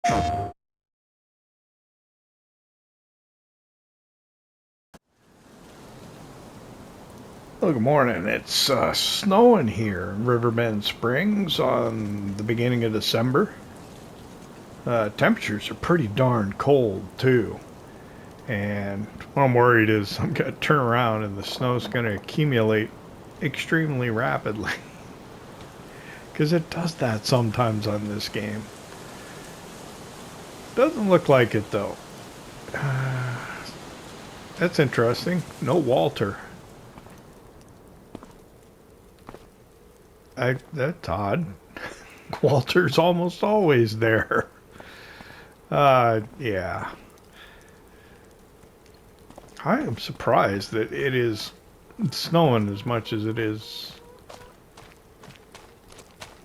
Well, good morning. It's snowing here in Riverbend Springs on the beginning of December. Temperatures are pretty darn cold too. And what I'm worried is I'm going to turn around and the snow's going to accumulate extremely rapidly. Because it does that sometimes on this game. Doesn't look like it though. That's interesting. No Walter. That's odd. Walter's almost always there. Yeah. I am surprised that it is snowing as much as it is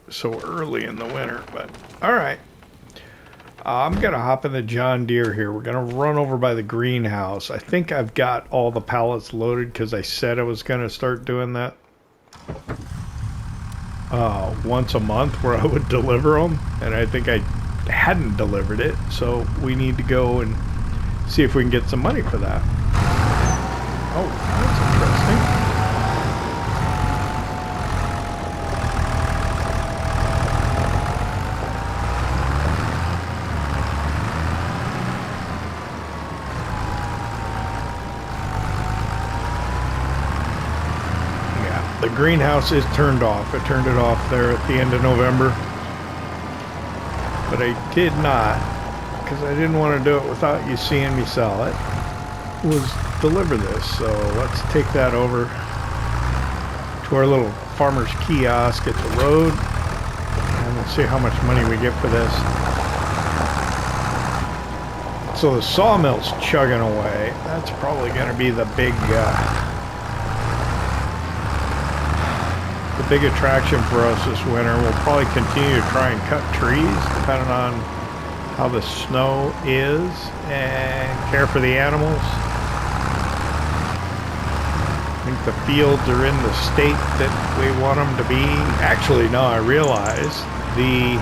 so early in the winter, but alright. I'm gonna hop in the John Deere here. We're gonna run over by the greenhouse. I think I've got all the pallets loaded because I said I was gonna start doing that once a month where I would deliver them, and I think I hadn't delivered it, so we need to go and see if we can get some money for that. Oh, that's interesting. Yeah, the greenhouse is turned off. I turned it off there at the end of November. But I did not, because I didn't want to do it without you seeing me sell it, was deliver this. So let's take that over to our little farmer's kiosk at the road, and we'll see how much money we get for this. So the sawmill's chugging away. That's probably going to be the big attraction for us this winter. We'll probably continue to try and cut trees depending on how the snow is and care for the animals. I think the fields are in the state that we want them to be. Actually, no, I realize the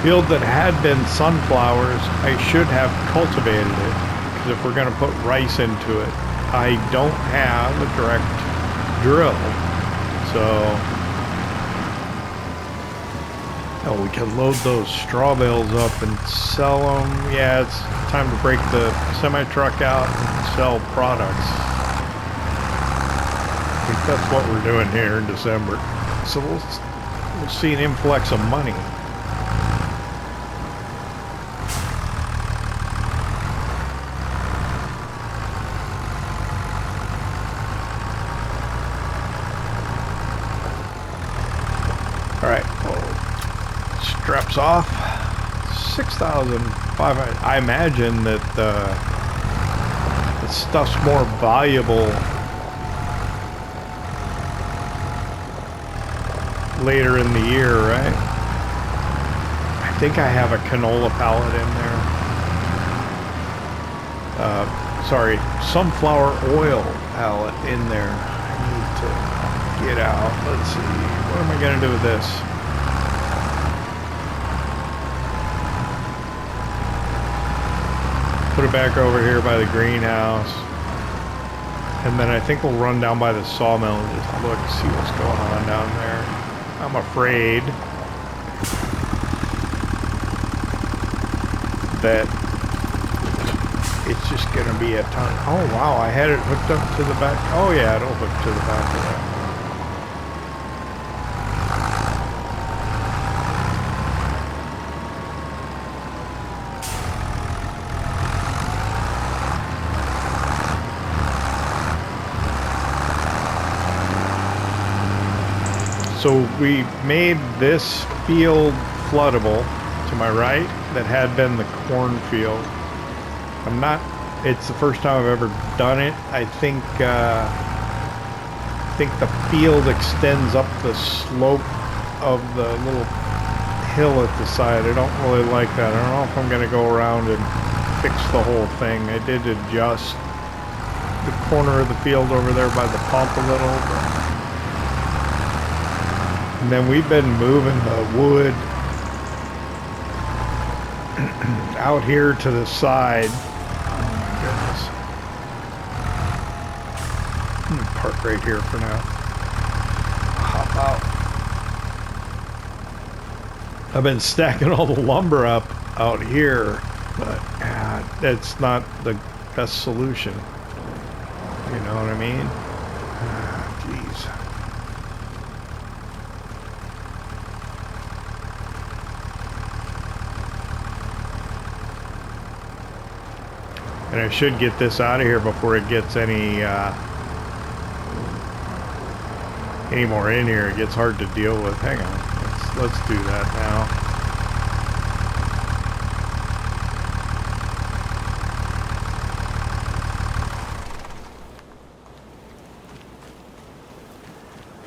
field that had been sunflowers, I should have cultivated it, because if we're going to put rice into it, I don't have a direct drill, so we can load those straw bales up and sell them. Yeah, it's time to break the semi-truck out and sell products. I think that's what we're doing here in December, so we'll see an influx of money. Alright, straps off. 6,500. I imagine that the stuff's more valuable later in the year, right? I think I have a canola pallet in there. Sorry, sunflower oil pallet in there. I need to get out. Let's see. What am I going to do with this? Put it back over here by the greenhouse. And then I think we'll run down by the sawmill and just look, see what's going on down there. I'm afraid that it's just going to be a ton. Oh, wow, I had it hooked up to the back. Oh, yeah, it'll hook to the back of that. So we made this field floodable to my right that had been the cornfield. It's the first time I've ever done it. I think the field extends up the slope of the little hill at the side. I don't really like that. I don't know if I'm going to go around and fix the whole thing. I did adjust the corner of the field over there by the pump a little, but and then we've been moving the wood out here to the side. Goodness. I'm gonna park right here for now. Hop out. I've been stacking all the lumber up out here, but that's not the best solution. You know what I mean? Jeez. And I should get this out of here before it gets any more in here. It gets hard to deal with. Hang on. Let's do that now.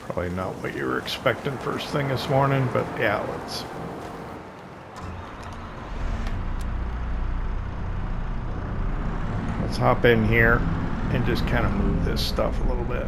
Probably not what you were expecting first thing this morning, but yeah, let's hop in here and just kind of move this stuff a little bit.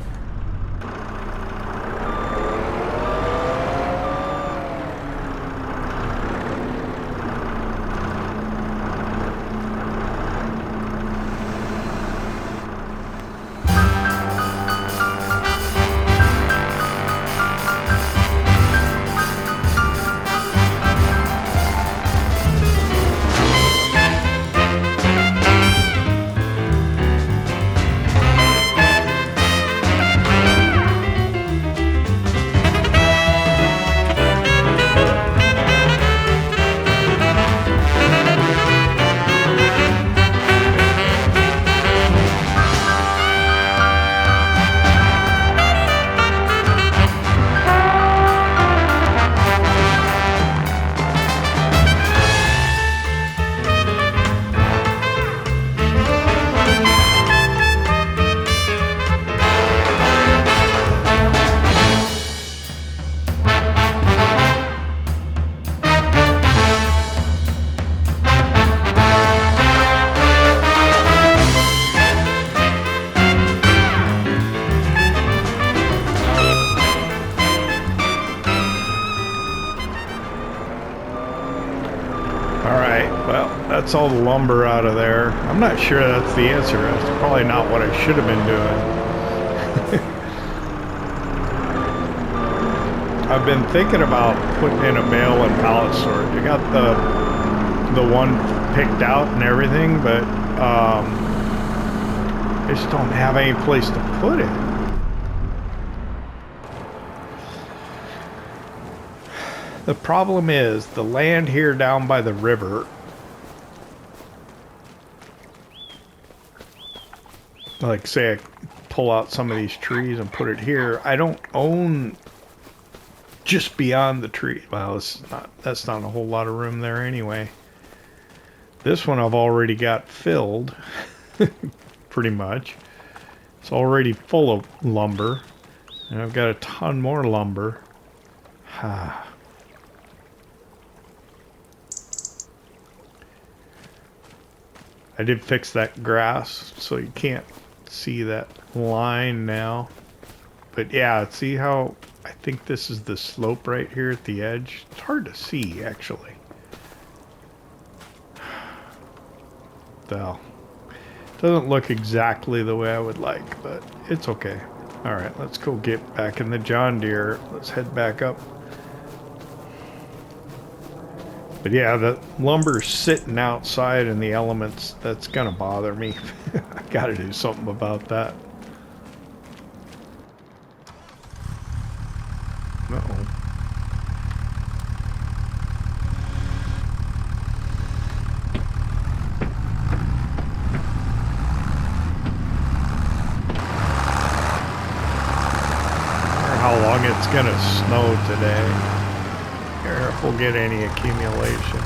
That's all the lumber out of there. I'm not sure that's the answer. That's probably not what I should have been doing. I've been thinking about putting in a bale and pallet storage. I got the one picked out and everything, but I just don't have any place to put it. The problem is the land here down by the river. Like say I pull out some of these trees and put it here. I don't own just beyond the tree. Well, that's not a whole lot of room there anyway. This one I've already got filled, pretty much. It's already full of lumber, and I've got a ton more lumber. I did fix that grass, so you can't see that line now. But yeah, see how I think this is the slope right here at the edge? It's hard to see, actually. Well, doesn't look exactly the way I would like, but it's okay. All right, let's go get back in the John Deere. Let's head back up. But yeah, the lumber's sitting outside in the elements. That's gonna bother me. I gotta do something about that. Uh-oh. I wonder how long it's gonna snow today. Here, if we'll get any accumulation.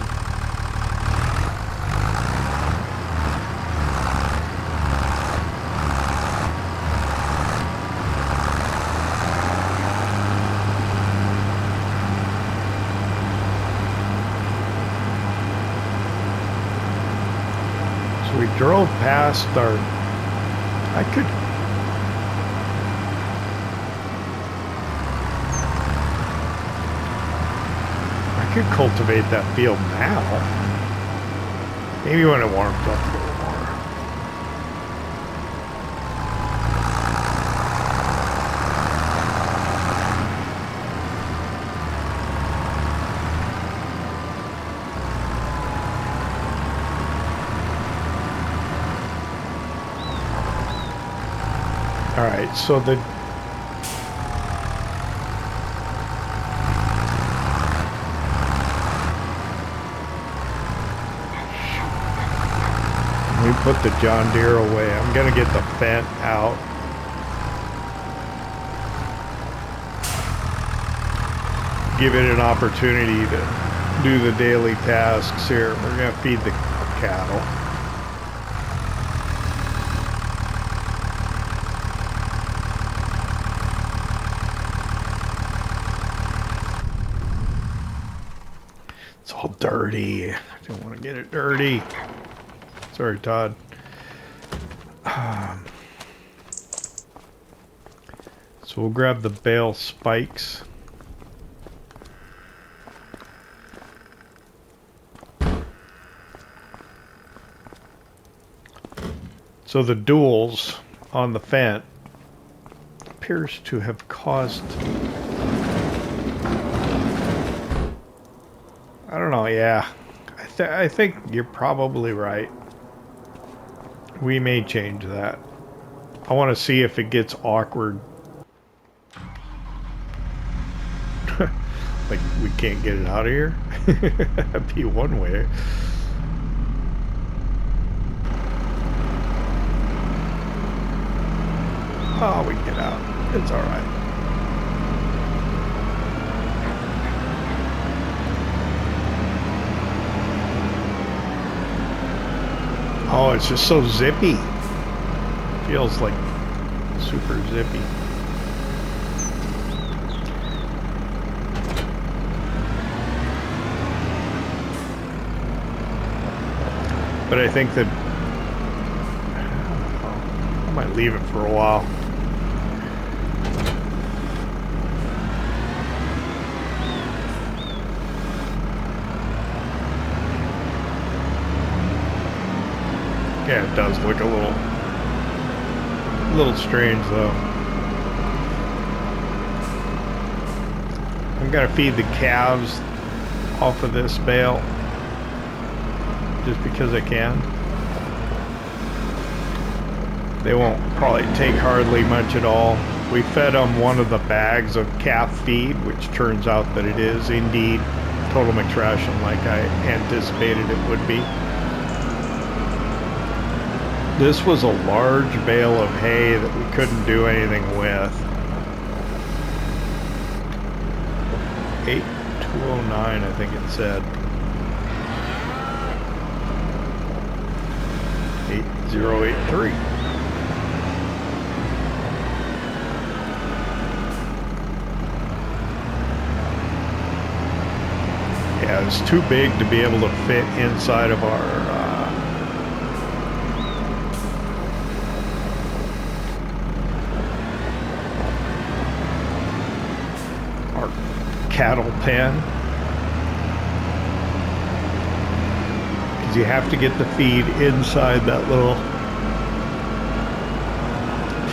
So we drove past our... I could cultivate that field now. Maybe when it warms up a little more. All right, so the we put the John Deere away. I'm gonna get the Fendt out. Give it an opportunity to do the daily tasks here. We're gonna feed the cattle. It's all dirty. I don't want to get it dirty. Sorry, Todd. So we'll grab the bale spikes. So the duals on the Fendt appears to have caused... I don't know, yeah. I think you're probably right. We may change that. I want to see if it gets awkward. Like, we can't get it out of here? That'd be one way. Oh, we can get out. It's alright. Oh, it's just so zippy. Feels like super zippy. But I think that I might leave it for a while. Yeah, it does look a little strange though. I'm gonna feed the calves off of this bale just because I can. They won't probably take hardly much at all. We fed them one of the bags of calf feed, which turns out that it is indeed total mixed ration like I anticipated it would be. This was a large bale of hay that we couldn't do anything with. 8209, I think it said. 8083. Yeah, it's too big to be able to fit inside of our cattle pen, because you have to get the feed inside that little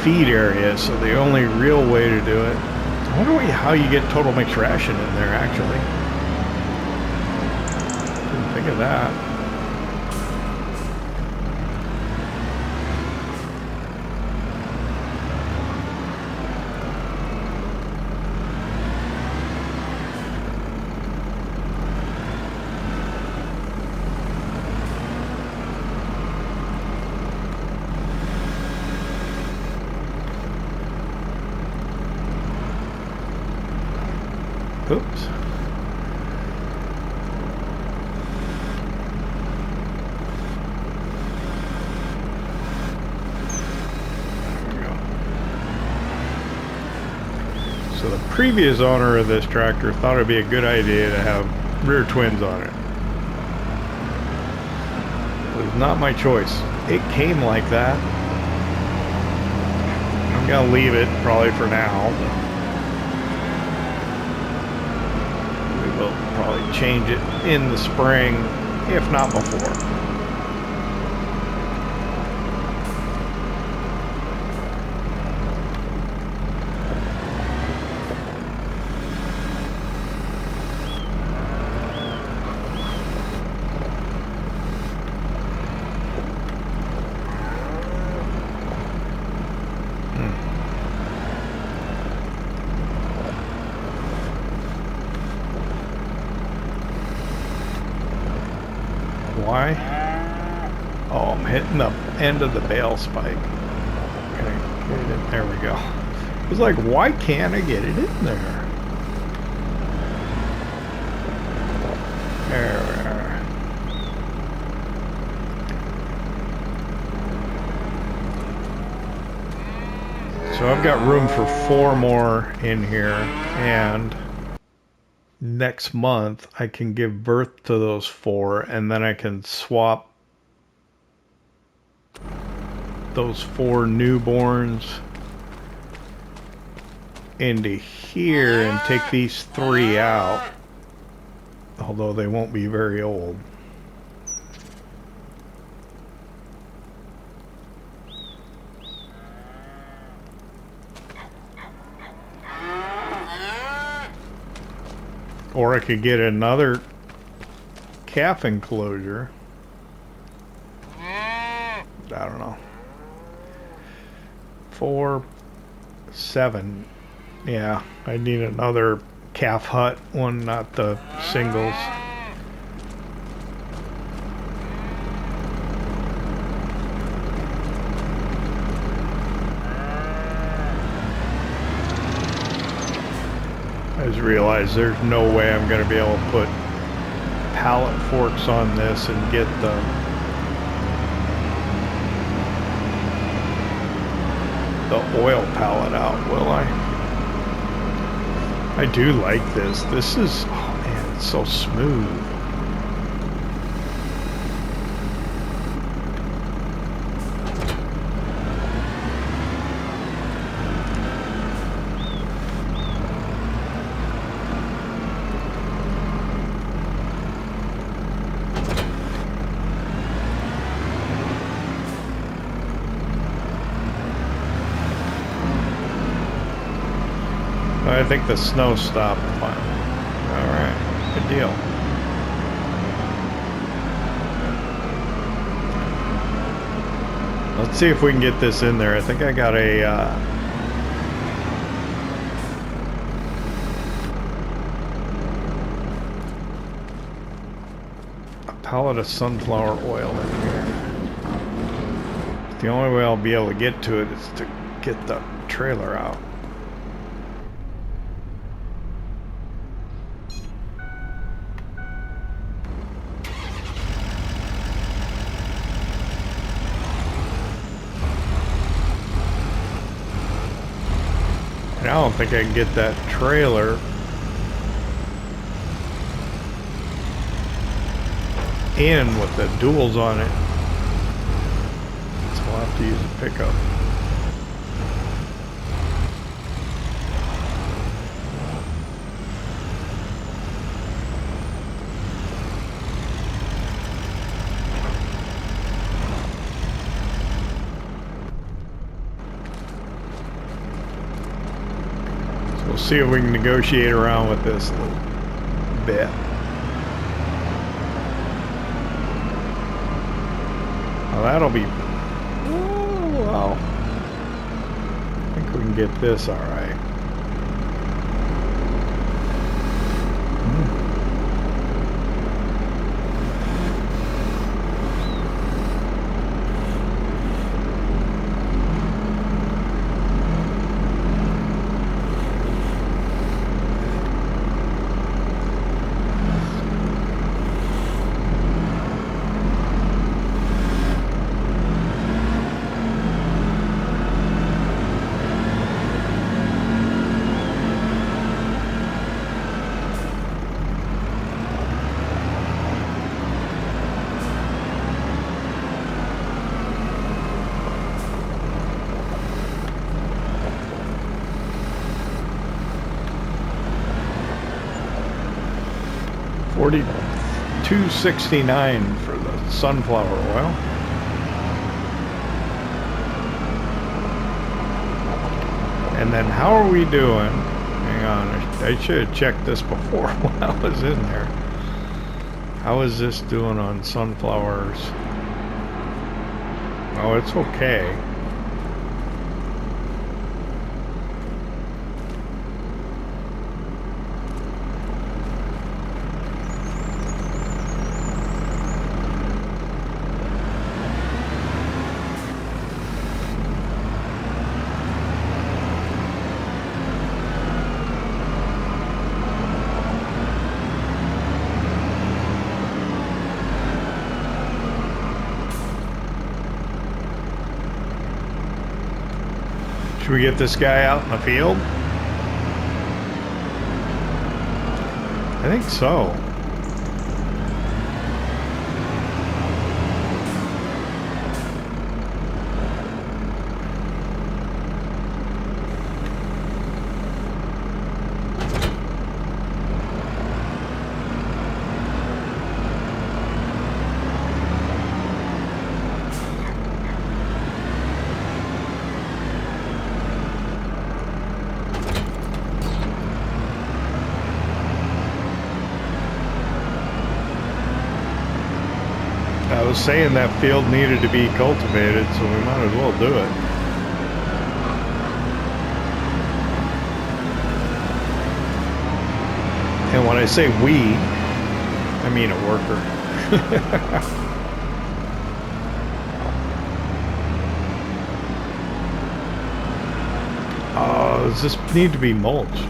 feed area. So the only real way to do it, I wonder how you get total mixed ration in there actually. Didn't think of that. Oops. There we go. So the previous owner of this tractor thought it'd be a good idea to have rear twins on it. It was not my choice. It came like that. I'm gonna leave it probably for now. Probably change it in the spring, if not before. Why? Oh, I'm hitting the end of the bale spike. Okay, get it in. There we go. I was like, why can't I get it in there? There. So I've got room for 4 more in here, and next month I can give birth to those 4, and then I can swap those 4 newborns into here and take these 3 out, although they won't be very old. Or I could get another calf enclosure. I don't know. 4, 7. Yeah, I need another calf hut one, not the singles. I just realized there's no way I'm going to be able to put pallet forks on this and get the oil pallet out, will I? I do like this. This is, oh man, it's so smooth. I think the snow stopped finally. Alright, good deal. Let's see if we can get this in there. I think I got a pallet of sunflower oil in here. The only way I'll be able to get to it is to get the trailer out. I don't think I can get that trailer in with the duals on it, so I'll have to use a pickup. See if we can negotiate around with this a little bit. Well, that'll be... Oh, well. I think we can get this all right. $42.69 for the sunflower oil. And then how are we doing? Hang on, I should have checked this before when I was in there. How is this doing on sunflowers? Oh, it's okay. Should we get this guy out in the field? I think so. I was saying that field needed to be cultivated, so we might as well do it. And when I say we, I mean a worker. Does this need to be mulched?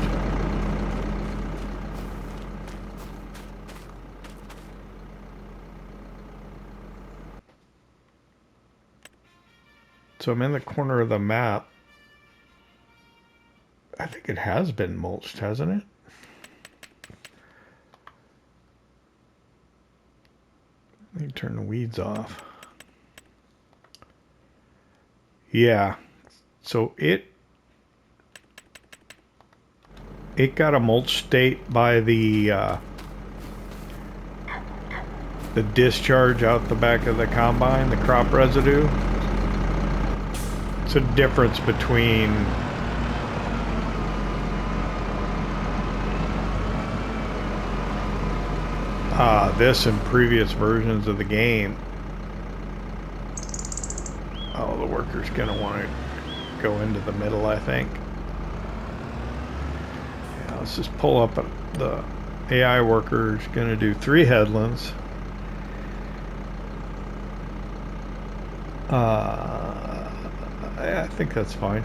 So I'm in the corner of the map. I think it has been mulched, hasn't it? Let me turn the weeds off. Yeah. So it got a mulch state by the discharge out the back of the combine, the crop residue. It's a difference between this and previous versions of the game. Oh, the worker's gonna want to go into the middle, I think. Yeah, let's just pull up the AI worker's gonna do 3 headlands. I think that's fine.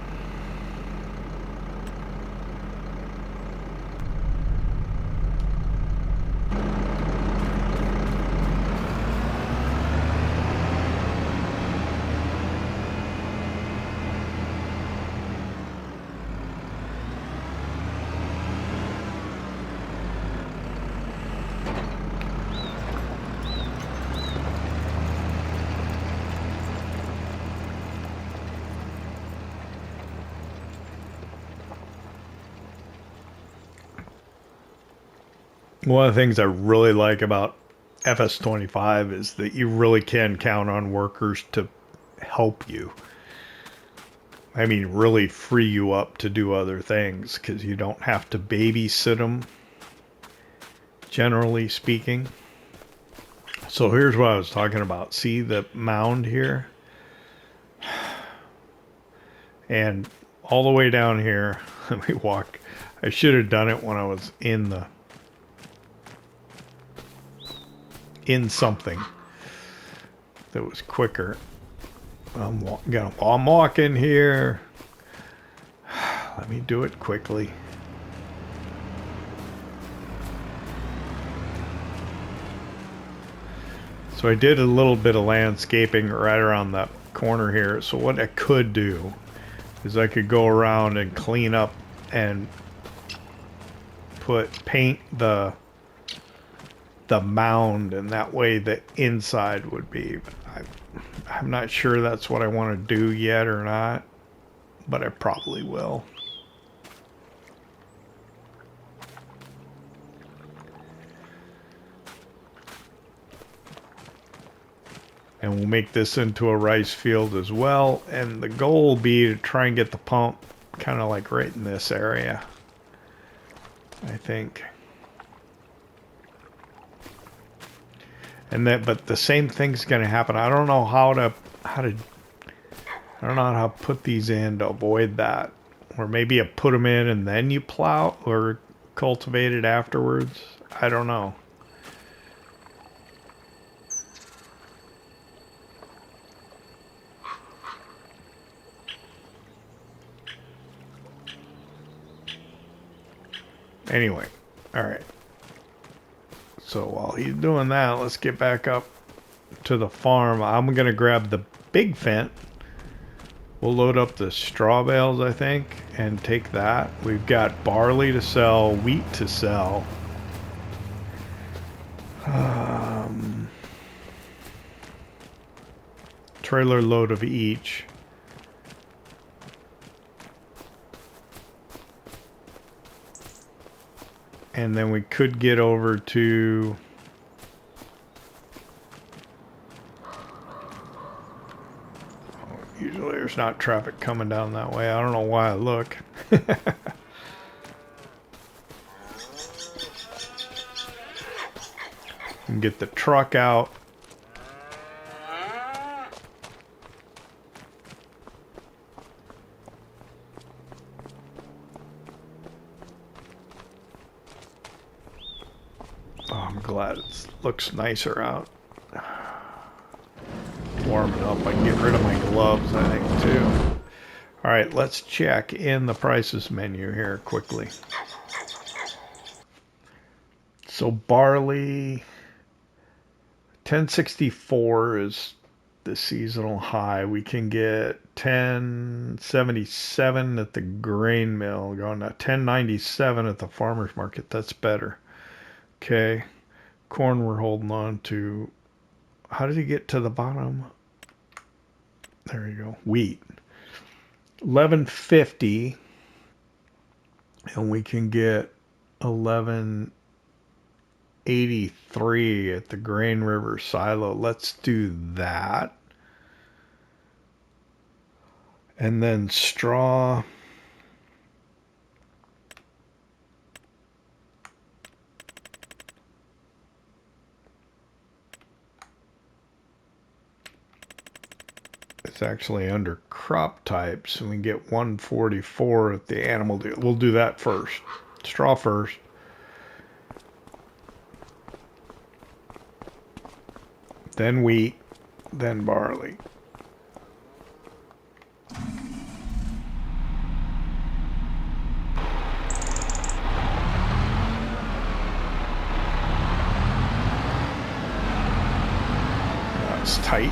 One of the things I really like about FS25 is that you really can count on workers to help you. I mean, really free you up to do other things because you don't have to babysit them, generally speaking. So here's what I was talking about. See the mound here? And all the way down here, let me walk. I should have done it when I was in something that was quicker. I'm walking here. Let me do it quickly. So I did a little bit of landscaping right around that corner here. So what I could do is I could go around and clean up and paint the mound, and that way the inside would be. I'm not sure that's what I want to do yet or not, but I probably will. And we'll make this into a rice field as well, and the goal will be to try and get the pump kind of like right in this area, I think. And but the same thing's going to happen. I don't know how to put these in to avoid that. Or maybe you put them in and then you plow or cultivate it afterwards. I don't know. Anyway, all right. So while he's doing that, let's get back up to the farm. I'm going to grab the big fence We'll load up the straw bales, I think, and take that. We've got barley to sell, wheat to sell. Trailer load of each. And then we could get over to... Usually there's not traffic coming down that way. I don't know why I look. And get the truck out. Oh, I'm glad it looks nicer out. Warm it up. I can get rid of my gloves, I think, too. All right, let's check in the prices menu here quickly. So barley, 1064 is the seasonal high. We can get 1077 at the grain mill, going to 1097 at the farmer's market. That's better. Okay, corn we're holding on to. How did he get to the bottom? There you go. Wheat. 1150. And we can get 1183 at the Grain River silo. Let's do that. And then straw. It's actually under crop types, and we get 144 at the animal deal. We'll do that first. Straw first. Then wheat, then barley. That's tight.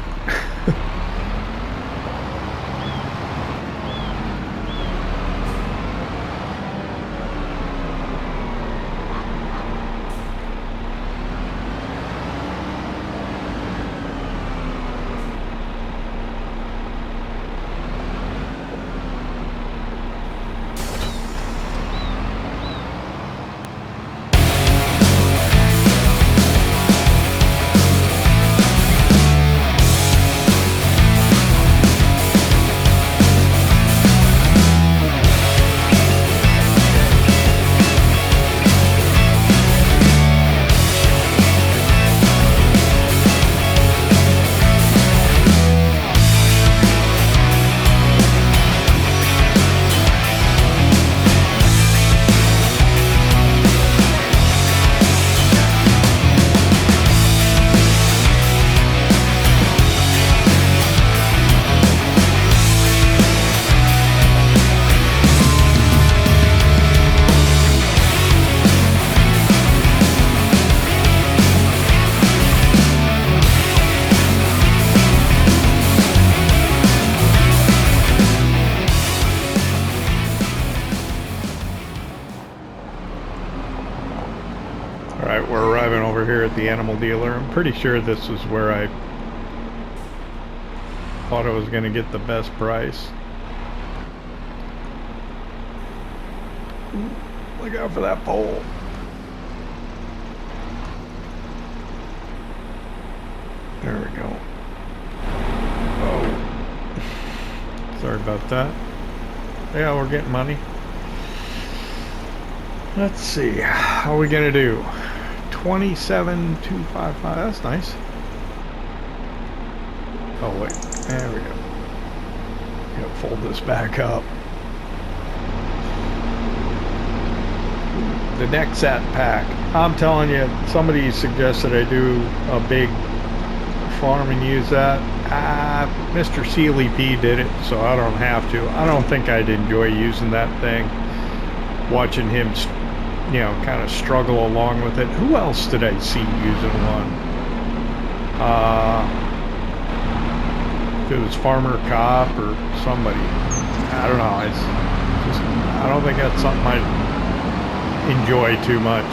Here at the animal dealer. I'm pretty sure this is where I thought I was going to get the best price. Look out for that pole. There we go. Oh. Sorry about that. Yeah, we're getting money. Let's see. How are we going to do? 27,255. That's nice. Oh wait, there we go. Gotta fold this back up. The neck sat pack. I'm telling you, somebody suggested I do a big farm and use that. Mr. Sealy P did it, so I don't have to. I don't think I'd enjoy using that thing. Watching him, you know, kind of struggle along with it. Who else did I see using one? if it was Farmer Cop or somebody. I don't know. It's just, I don't think that's something I enjoy too much.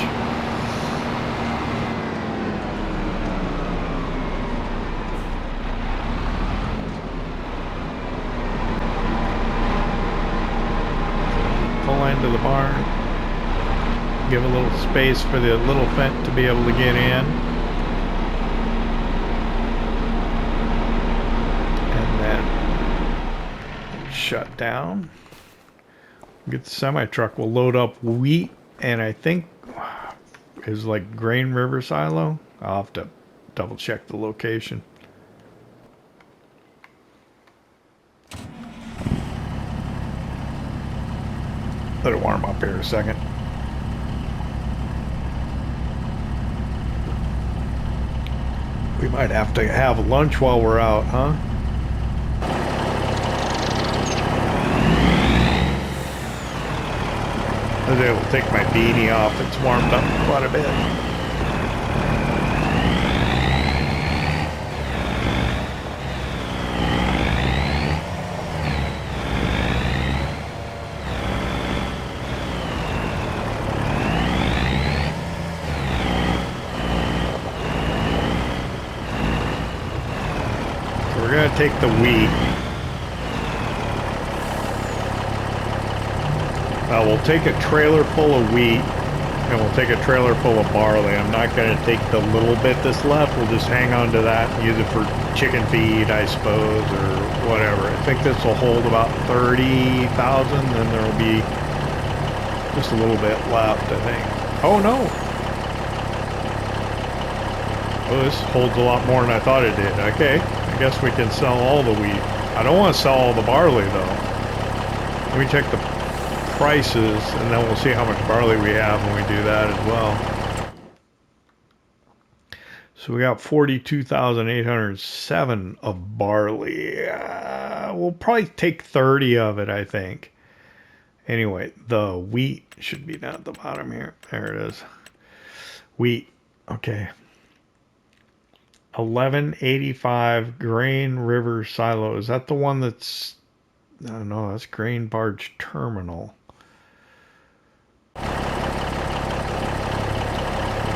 Pull into the barn. Give a little space for the little vent to be able to get in. And then shut down. Get the semi-truck. We'll load up wheat and I think is like grain river silo. I'll have to double check the location. Let it warm up here a second. We might have to have lunch while we're out, huh? I was able to take my beanie off. It's warmed up quite a bit. So we're going to take the wheat. We'll take a trailer full of wheat and we'll take a trailer full of barley. I'm not going to take the little bit that's left. We'll just hang on to that and use it for chicken feed, I suppose, or whatever. I think this will hold about 30,000, then there will be just a little bit left, I think. Oh, no. Oh, this holds a lot more than I thought it did. Okay, I guess we can sell all the wheat. I don't want to sell all the barley, though. Let me check the prices and then we'll see how much barley we have when we do that as well. So we got 42,807 of barley. We'll probably take 30 of it, I think. Anyway, the wheat should be down at the bottom here. There it is. Wheat. Okay. 1185 Grain River Silo. Is that the one that's... I don't know. That's Grain Barge Terminal.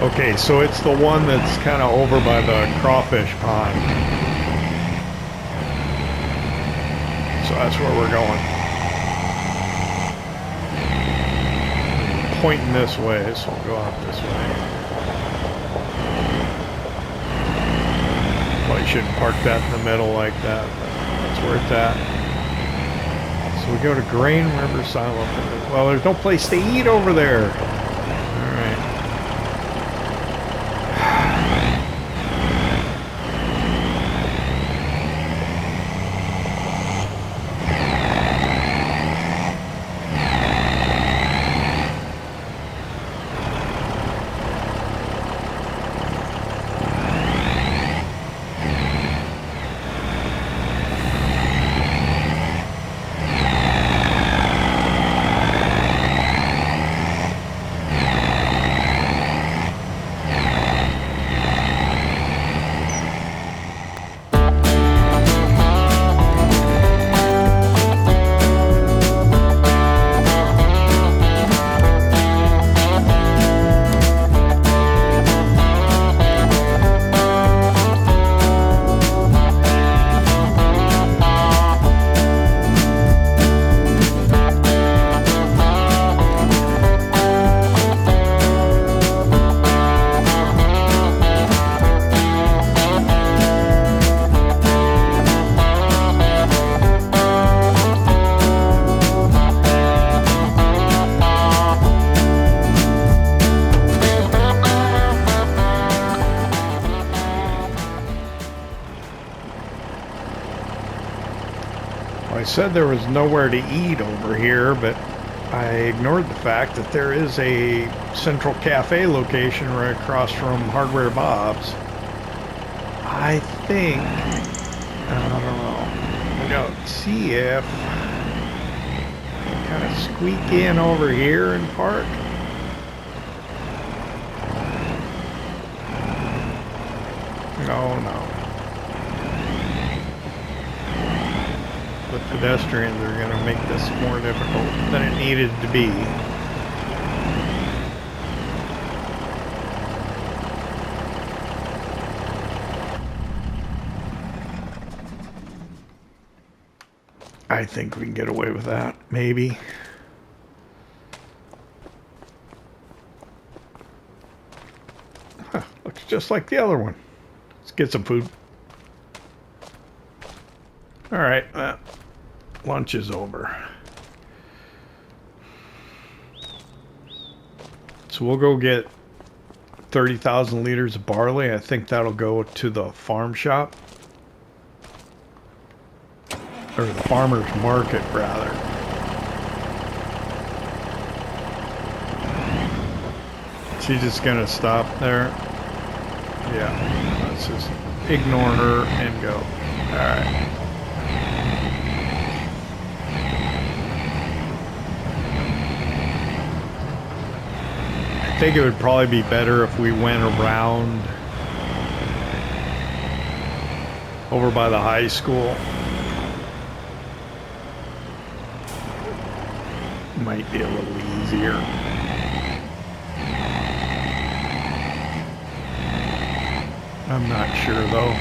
Okay, so it's the one that's kind of over by the Crawfish pond. So that's where we're going. Pointing this way, so we'll go out this way. Probably shouldn't park that in the middle like that, but that's where it's at. So we go to Grain River Silo. Well, there's no place to eat over there. I said there was nowhere to eat over here, but I ignored the fact that there is a Central Cafe location right across from Hardware Bob's. I think, I don't know, we don't see if we kind of squeak in over here and park. No, no. the pedestrians are going to make this more difficult than it needed to be. I think we can get away with that, maybe. Huh, looks just like the other one. Let's get some food. All right, lunch is over. So we'll go get 30,000 liters of barley. I think that'll go to the farm shop. Or the farmer's market, rather. She's just gonna stop there. Yeah, let's just ignore her and go. Alright. I think it would probably be better if we went around over by the high school. Might be a little easier. I'm not sure though.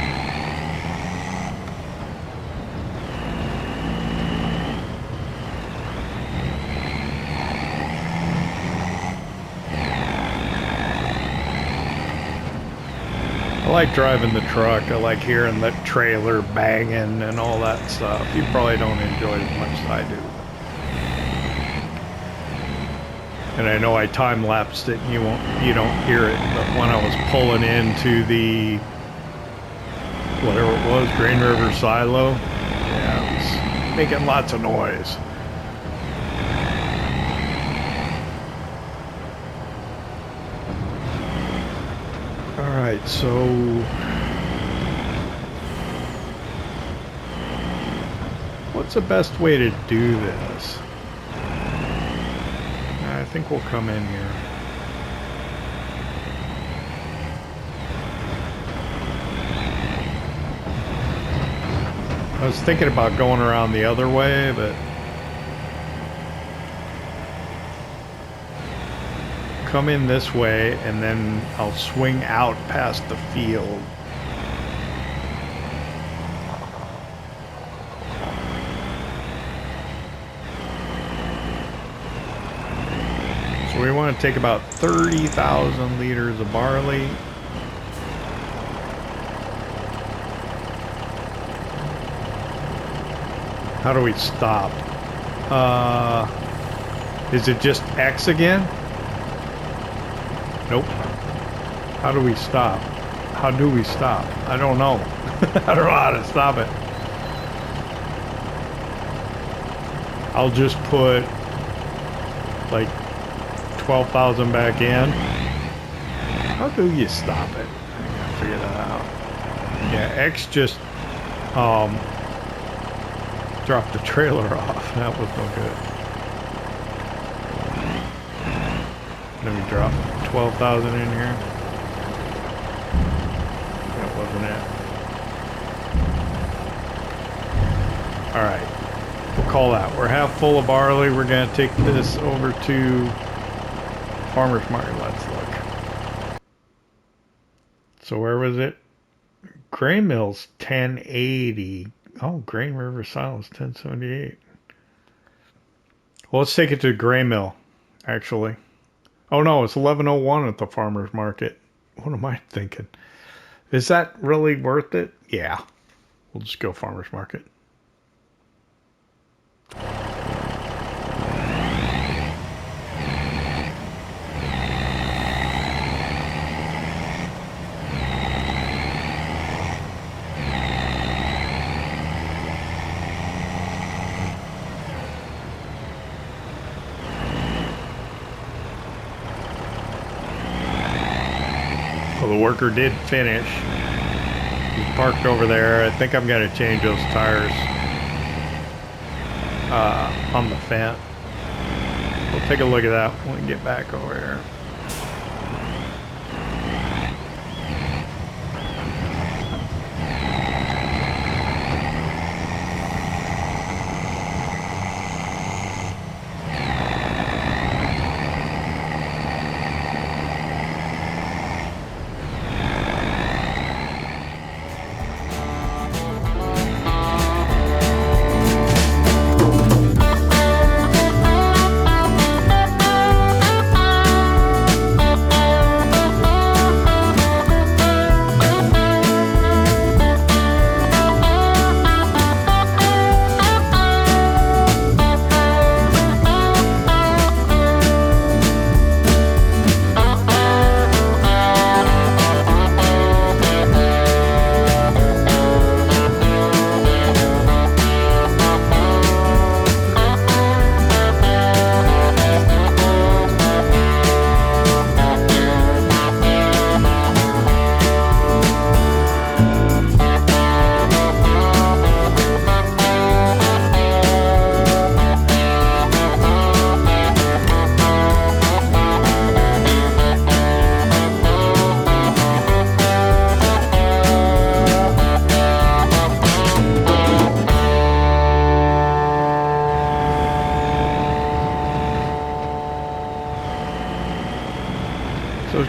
I like driving the truck. I like hearing the trailer banging and all that stuff. You probably don't enjoy it as much as I do. And I know I time-lapsed it and you don't hear it, but when I was pulling into the whatever it was, Green River silo, yeah, it was making lots of noise. Alright, so what's the best way to do this? I think we'll come in here. I was thinking about going around the other way, but come in this way and then I'll swing out past the field. We want to take about 30,000 liters of barley. How do we stop? Is it just X again? Nope. How do we stop? How do we stop? I don't know. I don't know how to stop it. I'll just put like 12,000 back in. How do you stop it? I gotta figure that out. Yeah, X just dropped the trailer off. That was no good. Let me drop 12,000 in here. That wasn't it. Alright. We'll call that. We're half full of barley. We're gonna take this over to Farmer's Market. Let's look. So where was it? Grain Mill's 1080. Oh, Grain River Silence 1078. Well, let's take it to Grain Mill, actually. Oh no, it's 1101 at the Farmer's Market. What am I thinking? Is that really worth it? Yeah. We'll just go Farmer's Market. The worker did finish. He's parked over there. I think I'm going to change those tires on the Fendt. We'll take a look at that when we get back over here.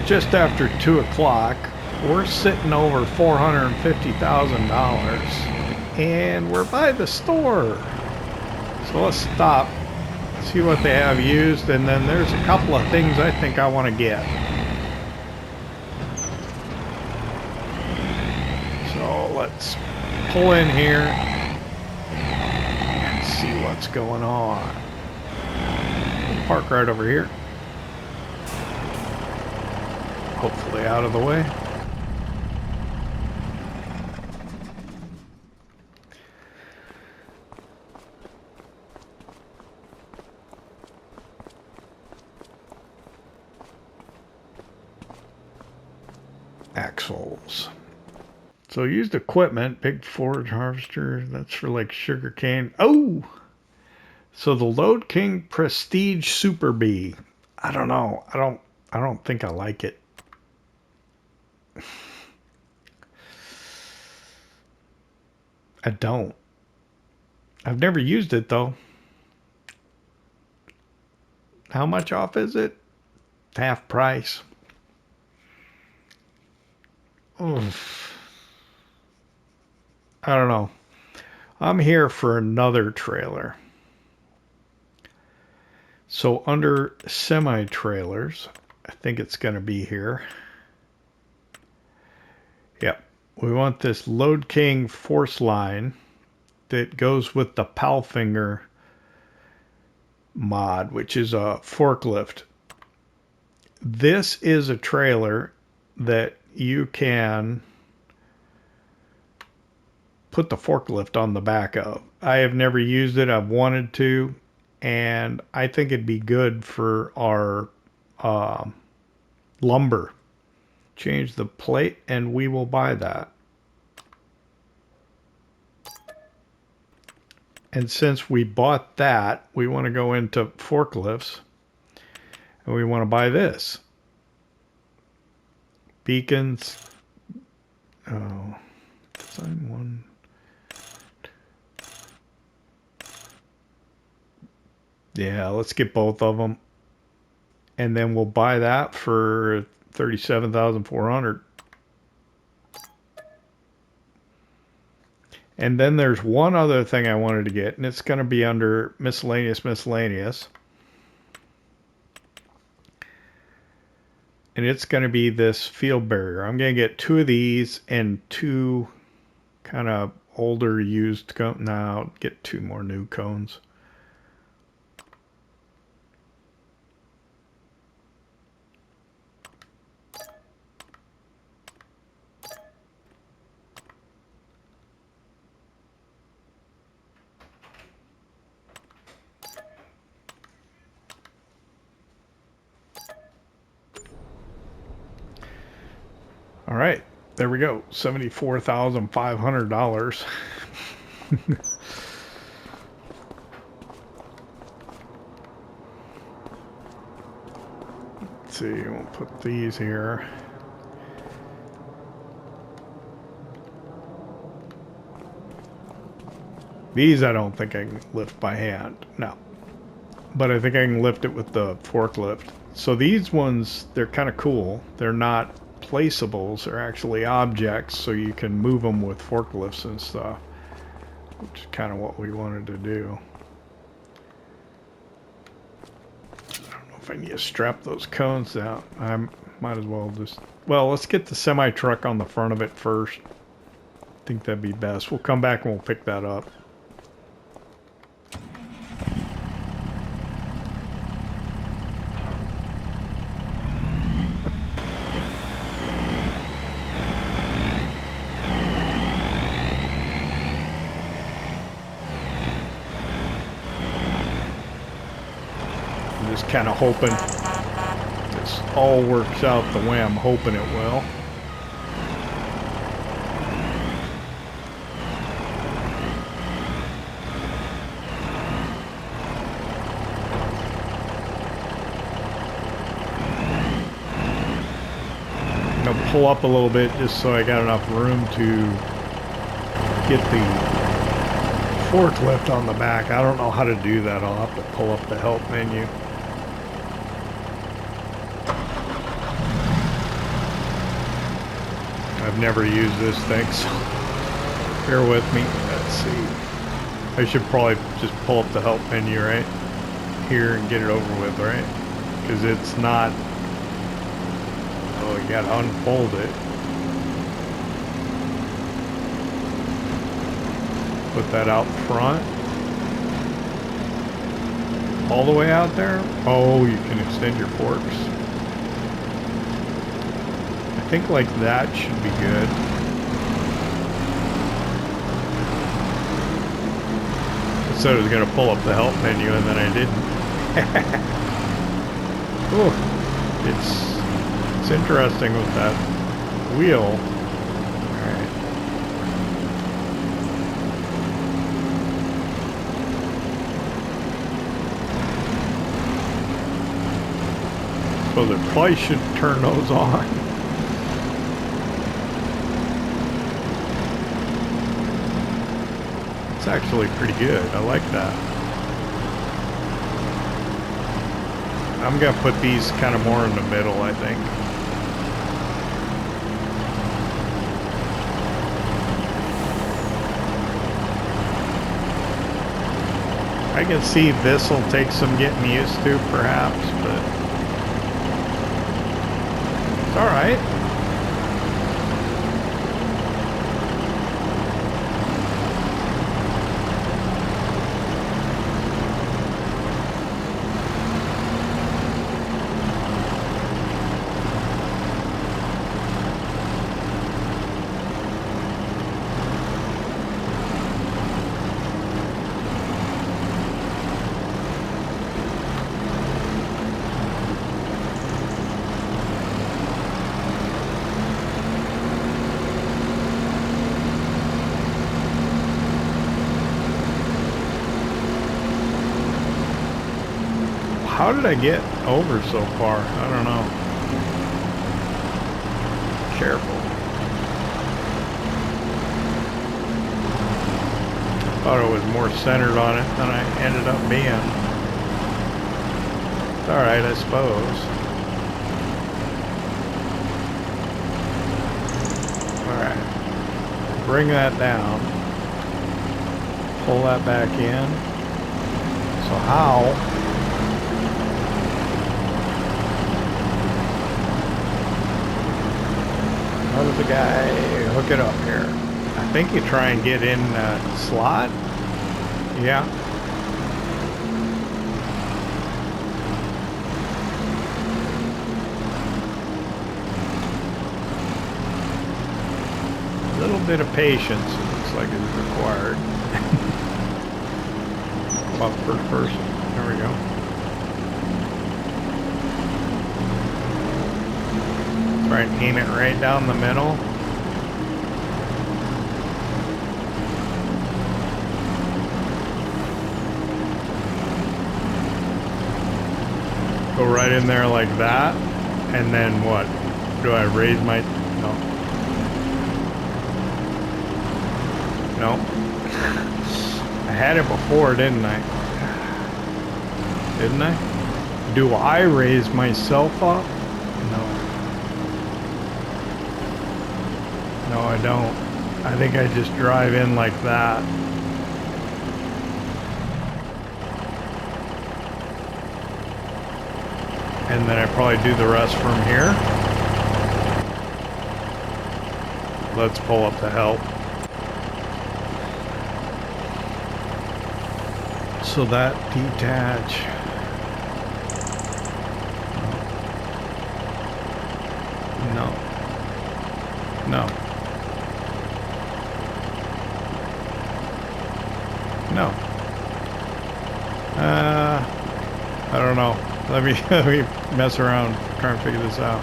just after 2 o'clock. We're sitting over $450,000, and we're by the store. So let's stop, see what they have used, and then there's a couple of things I think I want to get. So let's pull in here and see what's going on. We'll park right over here. Hopefully out of the way. Axles. So used equipment, big forage harvester, that's for like sugar cane. Oh! So the Load King Prestige Super B. I don't know. I don't think I like it. I don't. I've never used it though. How much off is it? Half price. Oof. I don't know. I'm here for another trailer. So under semi-trailers, I think it's going to be here. Yep. We want this Load King force line that goes with the Palfinger mod, which is a forklift. This is a trailer that you can put the forklift on the back of. I have never used it. I've wanted to, and I think it'd be good for our lumber. Change the plate and we will buy that. And since we bought that, we want to go into forklifts and we want to buy this. Beacons. Oh, design one. Yeah, let's get both of them. And then we'll buy that for $37,400. And then there's one other thing I wanted to get, and it's going to be under miscellaneous. And it's going to be this field barrier. I'm going to get 2 of these and 2 kind of older used cones. Now I'll get 2 more new cones. All right, there we go. $74,500. Let's see, we'll put these here. These I don't think I can lift by hand. No. But I think I can lift it with the forklift. So these ones, they're kind of cool. They're not placeables, are actually objects, so you can move them with forklifts and stuff, which is kind of what we wanted to do. I don't know if I need to strap those cones down. I might as well just, well, let's get the semi truck on the front of it first. I think that'd be best. We'll come back and we'll pick that up. Kind of hoping this all works out the way I'm hoping it will. I'm going to pull up a little bit just so I got enough room to get the forklift on the back. I don't know how to do that. I'll have to pull up the help menu. never use this thing, so bear with me. Let's see. I should probably just pull up the help menu right here and get it over with, right? Because it's not... Oh, you gotta unfold it. Put that out front. All the way out there? Oh, you can extend your forks. I think like that should be good. I said I was going to pull up the help menu and then I didn't. Ooh, it's interesting with that wheel. So they probably should turn those on. It's actually pretty good. I like that. I'm gonna put these kind of more in the middle, I think. I can see this will take some getting used to, perhaps, but it's all right. How did I get over so far? I don't know. Careful. Thought it was more centered on it than I ended up being. It's alright, I suppose. Alright. Bring that down. Pull that back in. So how... How does the guy hook it up here? I think you try and get in the slot. Yeah. A little bit of patience, it looks like is required. About first person. There we go. Try and aim it right down the middle. Go right in there like that. And then what? Do I raise my... No. No. I had it before, didn't I? Didn't I? Do I raise myself up? No. No, I don't. I think I just drive in like that. And then I probably do the rest from here. Let's pull up the help. So that detach. No. No. No. I don't know. Let me mess around, try and figure this out.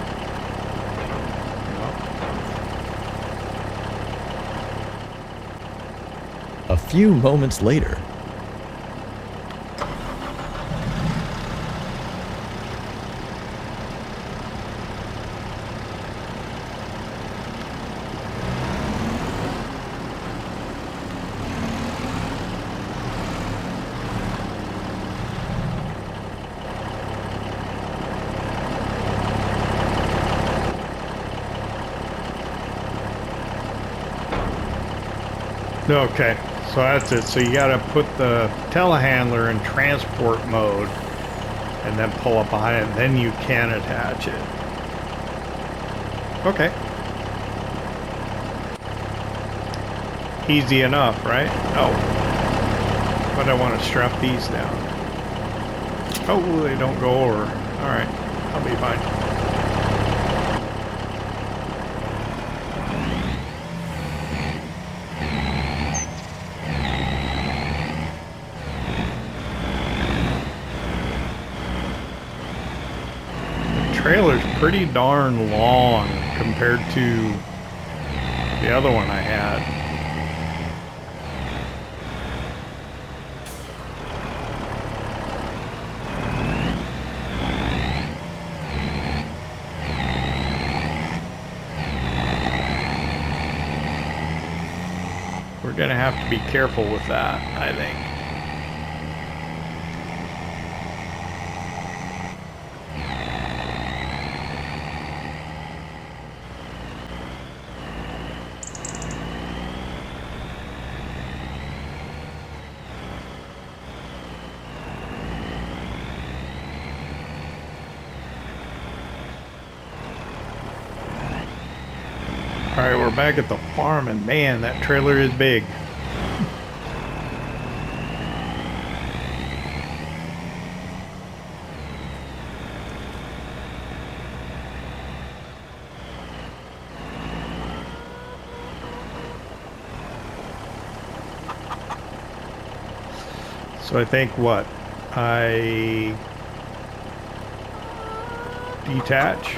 A few moments later. Okay, so that's it. So you got to put the telehandler in transport mode and then pull up behind it, and then you can attach it. Okay. Easy enough, right? Oh. But I want to strap these down. Oh, they don't go over. Alright, I'll be fine. The trailer's pretty darn long compared to the other one I had. We're gonna have to be careful with that, I think. Alright, we're back at the farm, and man, that trailer is big. So I think what? I detach.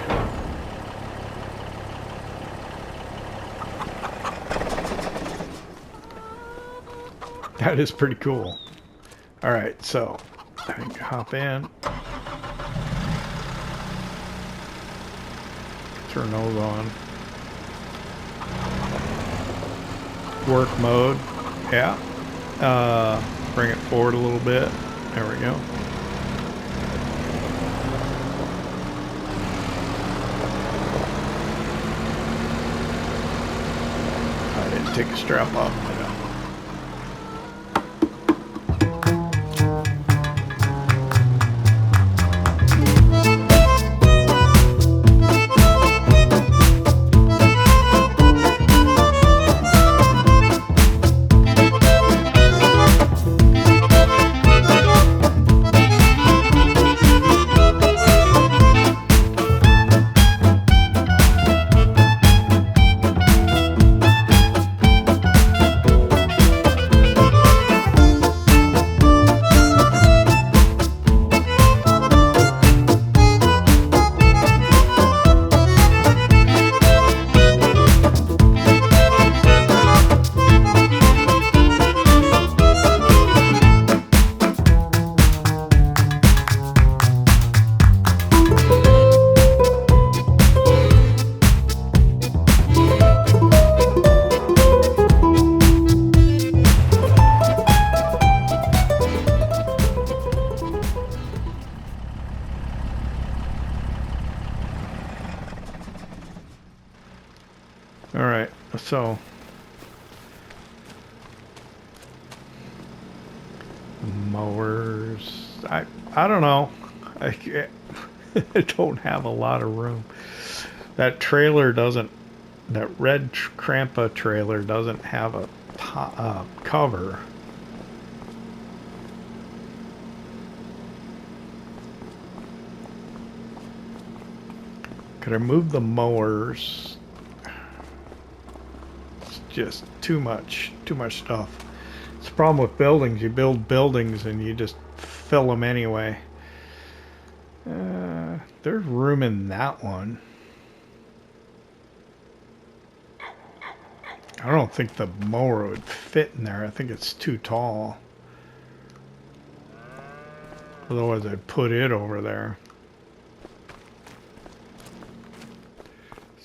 That is pretty cool. All right, so I think hop in. Turn those on. Work mode. Yeah. Bring it forward a little bit. There we go. I didn't take a strap off. So mowers, I don't know. I don't have a lot of room. That trailer doesn't. That red Crampa trailer doesn't have a cover. Could I move the mowers? Just too much stuff. It's the problem with buildings. You build buildings and you just fill them anyway. There's room in that one. I don't think the mower would fit in there. I think it's too tall. Otherwise I'd put it over there.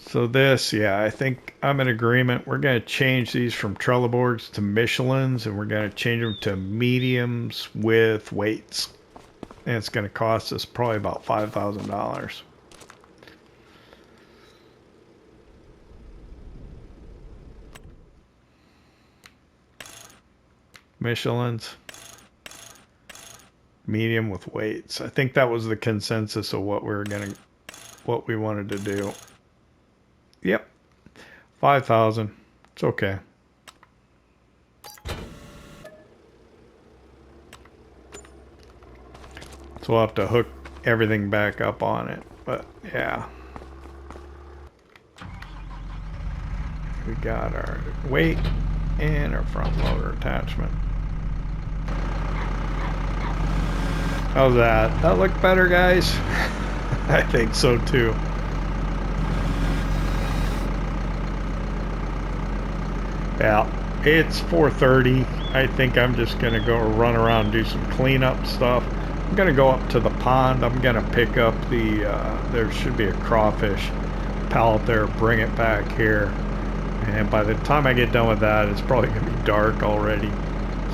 So this, yeah, I think I'm in agreement. We're going to change these from trellis boards to Michelins, and we're going to change them to mediums with weights. And it's going to cost us probably about $5,000. Michelin's. Medium with weights. I think that was the consensus of what what we wanted to do. Yep. 5,000. It's okay. So we'll have to hook everything back up on it. But yeah. We got our weight and our front loader attachment. How's that? That look better, guys? I think so too. Yeah, it's 4:30. I think I'm just gonna go run around and do some cleanup stuff. I'm gonna go up to the pond. I'm gonna pick up the, there should be a crawfish pallet there, bring it back here. And by the time I get done with that, it's probably gonna be dark already.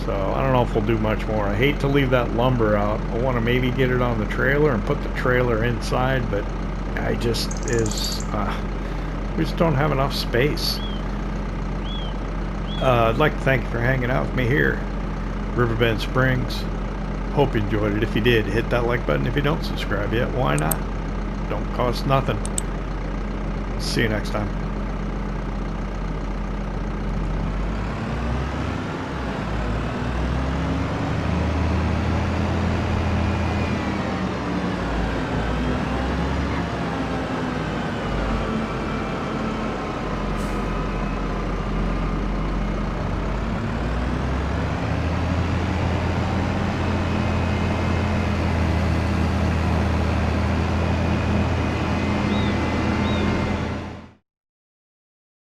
So I don't know if we'll do much more. I hate to leave that lumber out. I want to maybe get it on the trailer and put the trailer inside, but we just don't have enough space. I'd like to thank you for hanging out with me here, Riverbend Springs. Hope you enjoyed it. If you did, hit that like button. If you don't subscribe yet, why not? Don't cost nothing. See you next time.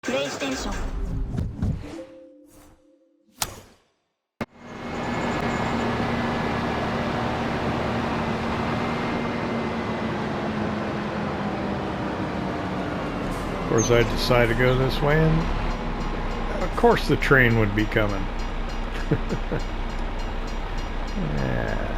PlayStation. Of course, I decided to go this way, and of course the train would be coming. Yeah.